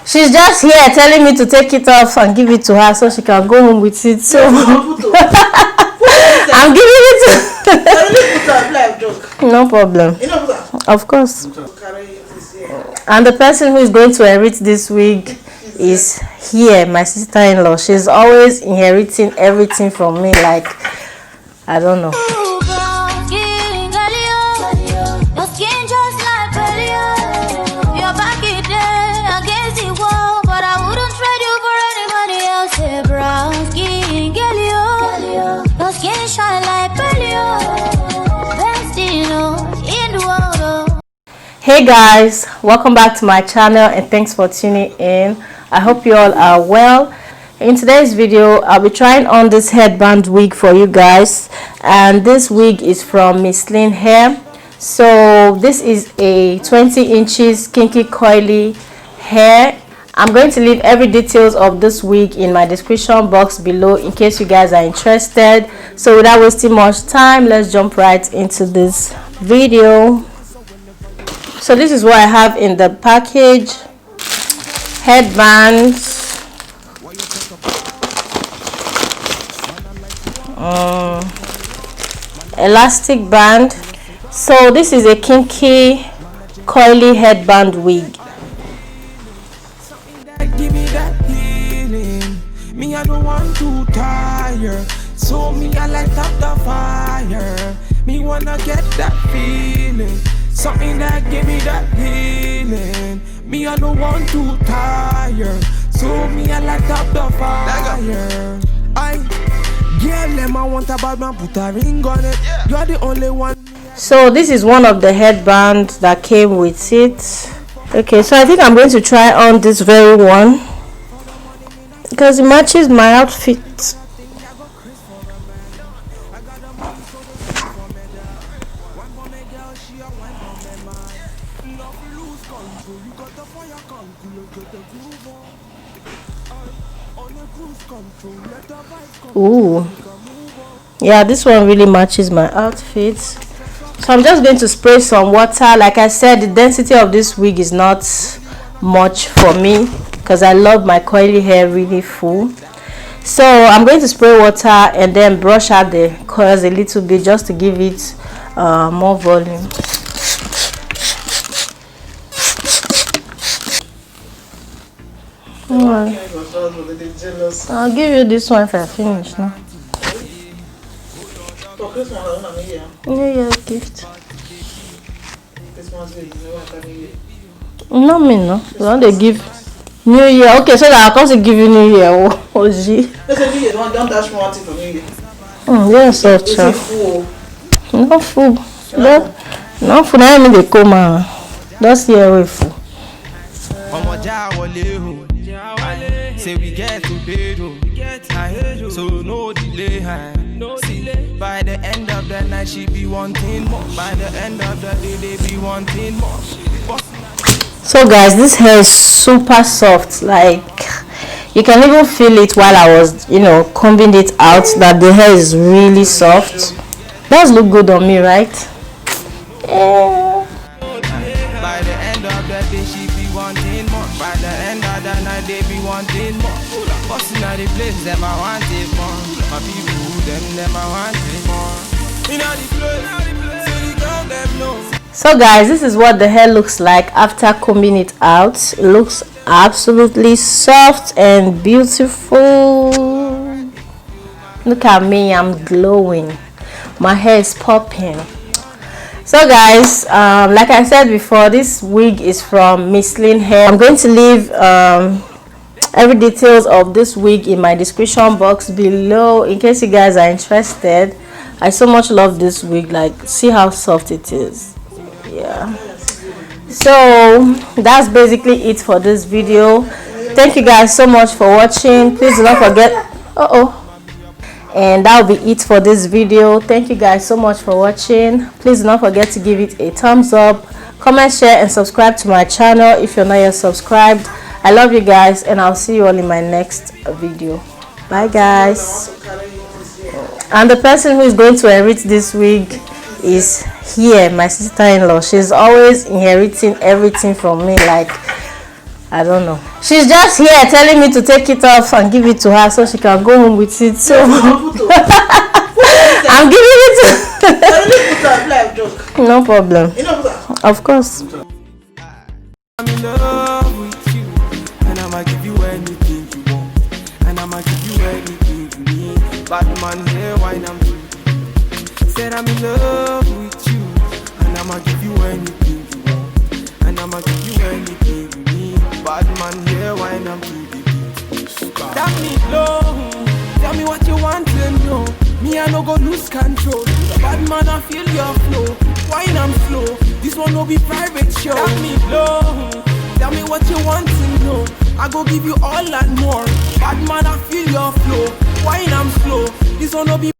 She's just here telling me to take it off and give it to her so she can go home with it. So I'm giving it to no problem. Of course. And the person who is going to inherit this wig is here, my sister-in-law. She's always inheriting everything from me, like, I don't know. Hey guys, welcome back to my channel and thanks for tuning in. I hope you all are well. In today's video, I'll be trying on this headband wig for you guys, and this wig is from Mslynn HAIR. So this is a 20 inches kinky coily hair. I'm going to leave every details of this wig in my description box below in case you guys are interested. So without wasting much time, let's jump right into this video. So this is what I have in the package: headbands, elastic band. So this is a kinky coily headband wig. Give me that healing. Me, I don't want to tire. So me, I light up the fire. Me wanna get that feeling. Something that give me that healing. Me, I don't want to tire. So me, I light up the fire. Girl, them I want about my put a ring on it. You're the only one. So this is one of the headbands that came with it. Okay, so I think I'm going to try on this very one because it matches my outfit. Ooh, yeah, this one really matches my outfit. So I'm just going to spray some water. Like I said, the density of this wig is not much for me because I love my coily hair really full. So I'm going to spray water and then brush out the coils a little bit just to give it more volume. I'll give you this one if I finish now. New Year gift. No, me no. You want to give New Year? Okay, so that I can't give you New Year. Oh, gee. Don't dash me one thing for me. Yes, sir. No food. No food. I mean the coma. That's the way food. Say we get to bed, so no delay. See, by the end of the night she be wanting more. By the end of the day they be wanting more. So guys, this hair is super soft. Like, you can even feel it while I was, combing it out, that the hair is really soft. Does look good on me, right? Yeah. By the end of the day she be wanting more. By the end of the night they be wanting more. Busting out the place, them I want it more. My people, them I want it more. In all the place, so the girl them know. So guys, this is what the hair looks like after combing it out. It looks absolutely soft and beautiful. Look at me, I'm glowing. My hair is popping. So guys, like I said before, this wig is from Mslynn HAIR. I'm going to leave every details of this wig in my description box below in case you guys are interested. I so much love this wig. Like, see how soft it is. Yeah. So that's basically it for this video. Thank you guys so much for watching. Please do not forget. And that'll be it for this video. Thank you guys so much for watching. Please do not forget to give it a thumbs up, comment, share, and subscribe to my channel if you're not yet subscribed. I love you guys, and I'll see you all in my next video. Bye guys. And the person who is going to inherit this wig is here, my sister-in-law. She's always inheriting everything from me, like, I don't know. She's just here telling me to take it off and give it to her so she can go home with it. So I'm giving it to her. No problem. Of course. I'm in love with you, and I'ma give you anything you want, and I'ma give you anything you need. Bad man here, wine I'm doing. Said I'm in love with you, and I'ma give you anything you want, and I'ma give you anything you need. Bad man here, wine I'm doing. Tell me low, tell me what you want to know. Me I no go lose control. Bad man I feel your flow, wine I'm slow. This one no be private show. Tell me low, tell me what you want to know. I go give you all and more. Bad man I feel your flow, wine I'm slow. This one no be